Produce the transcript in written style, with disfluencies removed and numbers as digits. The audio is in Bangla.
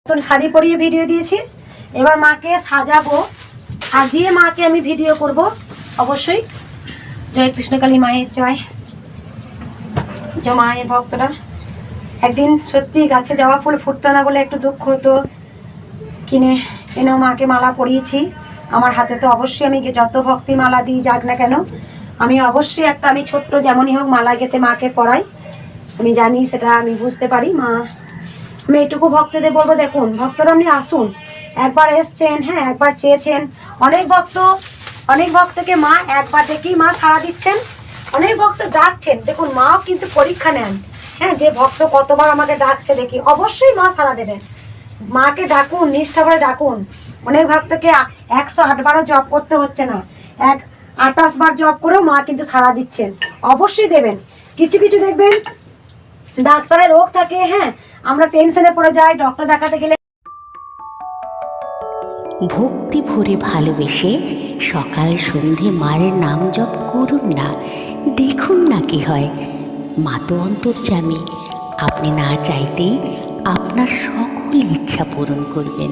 তো শাড়ি পরিয়ে ভিডিও দিয়েছি, এবার মাকে সাজাবো, সাজিয়ে মাকে আমি ভিডিও করব অবশ্যই। জয় কৃষ্ণকালী মায়ের জয়। মায়ের ভক্তরা একদিন সত্যি গাছে যাওয়া ফুল ফুটতো না বলে একটু দুঃখ হতো, কিনে এনেও মাকে মালা পরিয়েছি। আমার হাতে তো অবশ্যই আমি যত ভক্তি মালা দিই যাক না কেন, আমি অবশ্যই একটা আমি ছোট্ট যেমনই হোক মালা গেঁথে মাকে পরাই। আমি জানি সেটা, আমি বুঝতে পারি। মা আমি এটুকু ভক্তদের বলবো, দেখুন ভক্তরা আপনি আসুন, একবার এসছেন, হ্যাঁ একবার চেয়েছেন। অনেক ভক্তকে মা একবার দেখেই মা সাড়া দিচ্ছেন, অনেক ভক্ত ডাকছেন। দেখুন মাও কিন্তু পরীক্ষা নেন, হ্যাঁ যে ভক্ত কতবার আমাকে ডাকছে দেখি, অবশ্যই মা সাড়া দেবেন। মাকে ডাকুন, নিষ্ঠা করে ডাকুন। অনেক ভক্তকে 108 বারও জপ করতে হচ্ছে না, 28 বার জপ করেও মা কিন্তু সাড়া দিচ্ছেন, অবশ্যই দেবেন। কিছু কিছু দেখবেন ডাক্তারের রোগ থাকে, হ্যাঁ আমরা টেনশনে পড়ে যাই ডক্টর দেখাতে গেলে। ভক্তি ভরে ভালোবেসে সকাল সন্ধে মায়ের নাম জপ করুন না, দেখুন না কি হয়। মা তো অন্তর্যামী, আপনি না চাইতেই আপনার সকল ইচ্ছা পূরণ করবেন।